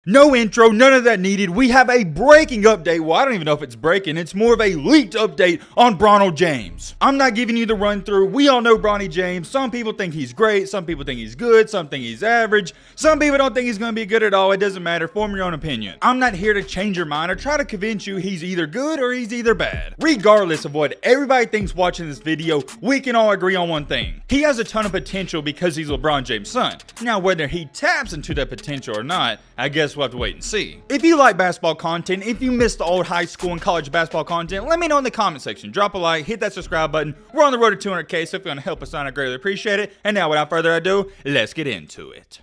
No intro, none of that needed. We have a breaking update. Well, I don't even know if it's breaking. It's more of a leaked update on Bronny James. I'm not giving you the run through. We all know Bronny James. Some people think he's great. Some people think he's good. Some think he's average. Some people don't think he's going to be good at all. It doesn't matter. Form your own opinion. I'm not here to change your mind or try to convince you he's either good or he's either bad. Regardless of what everybody thinks watching this video, we can all agree on one thing. He has a ton of potential because he's LeBron James' son. Now, whether he taps into that potential or not, I guess we'll have to wait and see. If you like basketball content, if you missed the old high school and college basketball content, let me know in the comment section. Drop a like, hit that subscribe button. We're on the road to 200K, so if you want to help us out, I greatly appreciate it. And now, without further ado, let's get into it.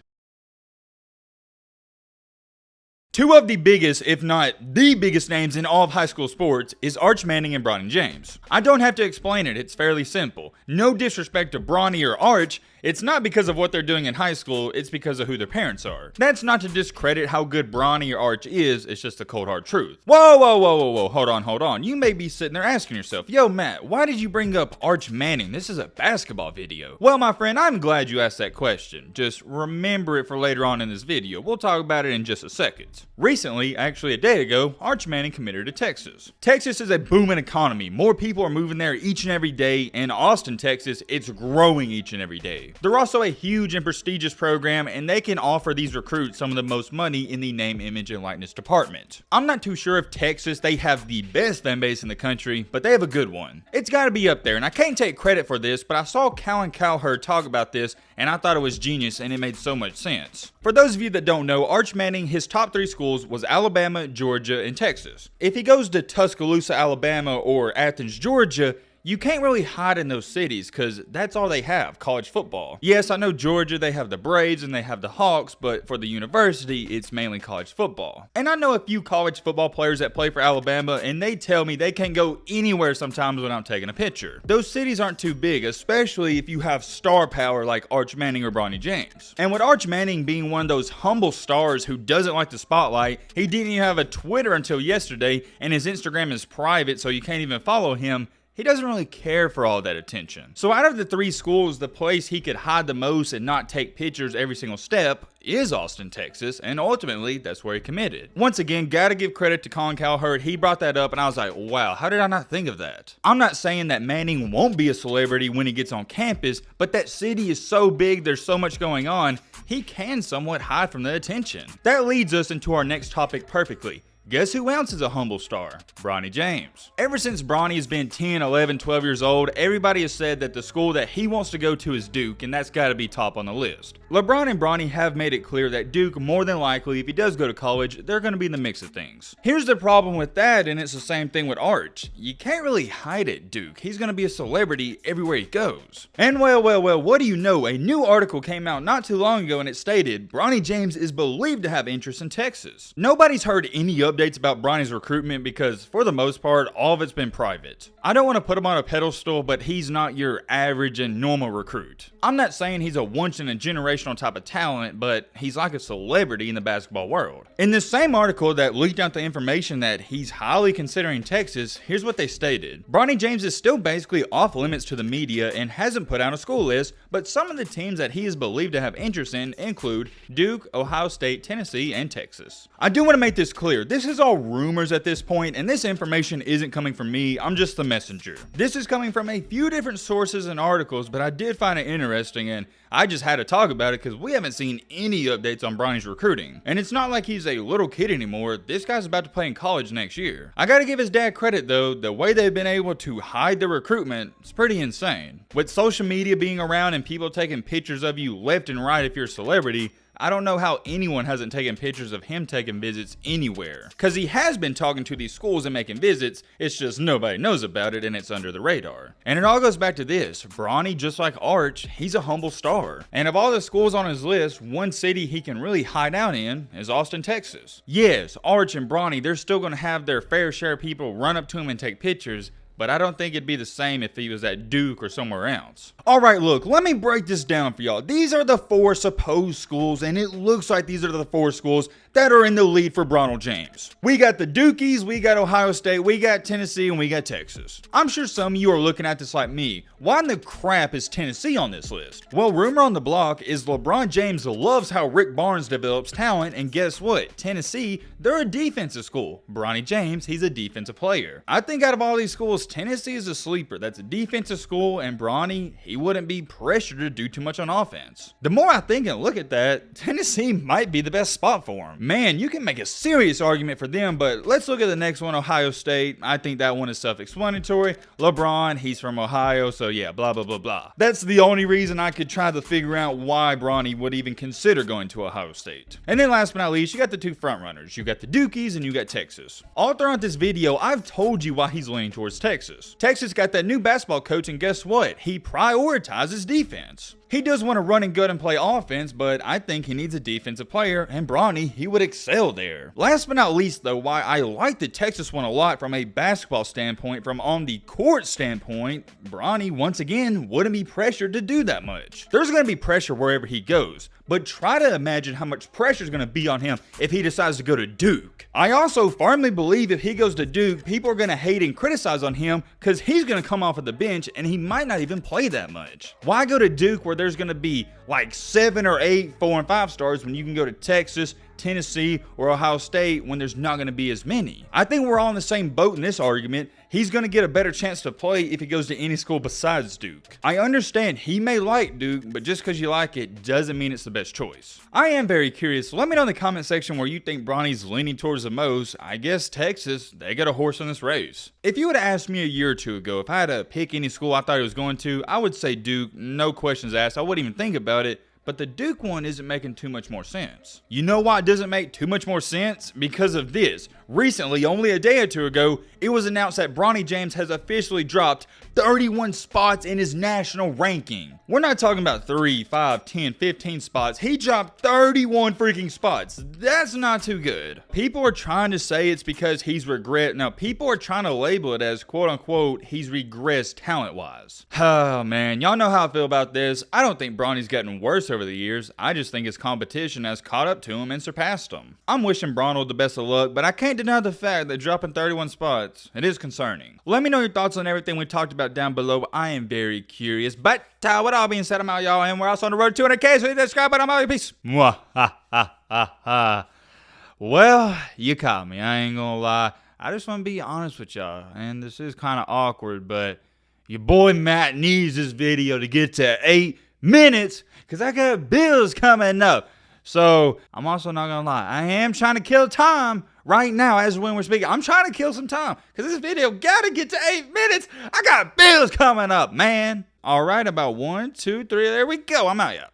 Two of the biggest, if not the biggest names in all of high school sports is Arch Manning and Bronny James. I don't have to explain it, it's fairly simple. No disrespect to Bronny or Arch, it's not because of what they're doing in high school, it's because of who their parents are. That's not to discredit how good Bronny or Arch is, it's just a cold hard truth. Whoa, hold on. You may be sitting there asking yourself, yo Matt, why did you bring up Arch Manning? This is a basketball video. Well my friend, I'm glad you asked that question. Just remember it for later on in this video. We'll talk about it in just a second. Recently, actually a day ago, Arch Manning committed to Texas. Texas is a booming economy. More people are moving there each and every day. In Austin, Texas, it's growing each and every day. They're also a huge and prestigious program, and they can offer these recruits some of the most money in the name, image, and likeness department. I'm not too sure if Texas, they have the best fan base in the country, but they have a good one. It's got to be up there, and I can't take credit for this, but I saw Colin Cowherd talk about this, and I thought it was genius, and it made so much sense. For those of you that don't know, Arch Manning, his top 3 schools was Alabama, Georgia, and Texas. If he goes to Tuscaloosa, Alabama, or Athens, Georgia, you can't really hide in those cities because that's all they have, college football. Yes, I know Georgia, they have the Braves and they have the Hawks, but for the university, it's mainly college football. And I know a few college football players that play for Alabama, and they tell me they can't go anywhere sometimes without taking a picture. Those cities aren't too big, especially if you have star power like Arch Manning or Bronny James. And with Arch Manning being one of those humble stars who doesn't like the spotlight, he didn't even have a Twitter until yesterday, and his Instagram is private, so you can't even follow him. He doesn't really care for all that attention. So out of the 3 schools, the place he could hide the most and not take pictures every single step is Austin, Texas, and ultimately, that's where he committed. Once again, gotta give credit to Colin Cowherd. He brought that up, and I was like, wow, how did I not think of that? I'm not saying that Manning won't be a celebrity when he gets on campus, but that city is so big, there's so much going on, he can somewhat hide from the attention. That leads us into our next topic perfectly. Guess who else is a humble star? Bronny James. Ever since Bronny has been 10, 11, 12 years old, everybody has said that the school that he wants to go to is Duke, and that's gotta be top on the list. LeBron and Bronny have made it clear that Duke, more than likely, if he does go to college, they're gonna be in the mix of things. Here's the problem with that, and it's the same thing with Arch. You can't really hide it, Duke. He's gonna be a celebrity everywhere he goes. And well, what do you know? A new article came out not too long ago, and it stated, Bronny James is believed to have interest in Texas. Nobody's heard any updates about Bronny's recruitment because, for the most part, all of it's been private. I don't want to put him on a pedestal, but he's not your average and normal recruit. I'm not saying he's a once-in-a-generational type of talent, but he's like a celebrity in the basketball world. In this same article that leaked out the information that he's highly considering Texas, here's what they stated. Bronny James is still basically off limits to the media and hasn't put out a school list, but some of the teams that he is believed to have interest in include Duke, Ohio State, Tennessee, and Texas. I do want to make this clear. This is all rumors at this point, and this information isn't coming from me. I'm just the messenger. This is coming from a few different sources and articles, but I did find it interesting, and I just had to talk about it because we haven't seen any updates on Bronny's recruiting. And it's not like he's a little kid anymore. This guy's about to play in college next year. I gotta give his dad credit though. The way they've been able to hide the recruitment is pretty insane. With social media being around and people taking pictures of you left and right if you're a celebrity, I don't know how anyone hasn't taken pictures of him taking visits anywhere. Cause he has been talking to these schools and making visits, it's just nobody knows about it and it's under the radar. And it all goes back to this, Bronny, just like Arch, he's a humble star. And of all the schools on his list, one city he can really hide out in is Austin, Texas. Yes, Arch and Bronny, they're still gonna have their fair share of people run up to him and take pictures, but I don't think it'd be the same if he was at Duke or somewhere else. Alright, look, let me break this down for y'all. These are the 4 supposed schools, and it looks like these are the 4 schools that are in the lead for Bronny James. We got the Dukies, we got Ohio State, we got Tennessee, and we got Texas. I'm sure some of you are looking at this like me. Why in the crap is Tennessee on this list? Well, rumor on the block is LeBron James loves how Rick Barnes develops talent, and guess what? Tennessee, they're a defensive school. Bronny James, he's a defensive player. I think out of all these schools, Tennessee is a sleeper. That's a defensive school, and Bronny, he wouldn't be pressured to do too much on offense. The more I think and look at that, Tennessee might be the best spot for him. Man, you can make a serious argument for them, but let's look at the next one, Ohio State. I think that one is self-explanatory. LeBron, he's from Ohio, so yeah, blah, blah, blah, blah. That's the only reason I could try to figure out why Bronny would even consider going to Ohio State. And then last but not least, you got the two frontrunners. You got the Dukies and you got Texas. All throughout this video, I've told you why he's leaning towards Texas. Texas got that new basketball coach, and guess what? He prioritizes defense. He does want to run and gun and play offense, but I think he needs a defensive player, and Bronny, he would excel there. Last but not least though, why I like the Texas one a lot from a basketball standpoint, from on the court standpoint, Bronny, once again, wouldn't be pressured to do that much. There's going to be pressure wherever he goes, but try to imagine how much pressure is going to be on him if he decides to go to Duke. I also firmly believe if he goes to Duke, people are going to hate and criticize on him because he's going to come off of the bench and he might not even play that much. Why go to Duke where there's going to be like 7 or 8 4 and 5 stars when you can go to Texas, Tennessee, or Ohio State when there's not going to be as many? I think we're all in the same boat in this argument. He's going to get a better chance to play if he goes to any school besides Duke. I understand he may like Duke, but just because you like it doesn't mean it's the best choice. I am very curious. Let me know in the comment section where you think Bronny's leaning towards the most. I guess Texas, they got a horse in this race. If you would have asked me a year or two ago if I had to pick any school I thought he was going to, I would say Duke, no questions asked. I wouldn't even think about it. But the Duke one isn't making too much more sense. You know why it doesn't make too much more sense? Because of this. Recently, only a day or two ago, it was announced that Bronny James has officially dropped 31 spots in his national ranking. We're not talking about 3, 5, 10, 15 spots. He dropped 31 freaking spots. That's not too good. People are trying to say it's because he's Now, people are trying to label it as quote unquote, he's regressed talent-wise. Oh man, y'all know how I feel about this. I don't think Bronny's gotten worse over the years. I just think his competition has caught up to him and surpassed him. I'm wishing Bronny the best of luck, but I can't deny the fact that dropping 31 spots, it is concerning. Let me know your thoughts on everything we talked about down below. I am very curious. But with all being said, I'm out, y'all, and we're also on the road to 200K, so hit that subscribe button. I'm out. Peace. Well, you caught me. I ain't gonna lie. I just want to be honest with y'all, and this is kind of awkward, but your boy Matt needs this video to get to 8 minutes because I got bills coming up. So I'm also not gonna lie, I am trying to kill time right now as when we're speaking. I'm trying to kill some time because this video gotta get to 8 minutes. I got bills coming up, man. All right, about 1, 2, 3. There we go. I'm out, y'all.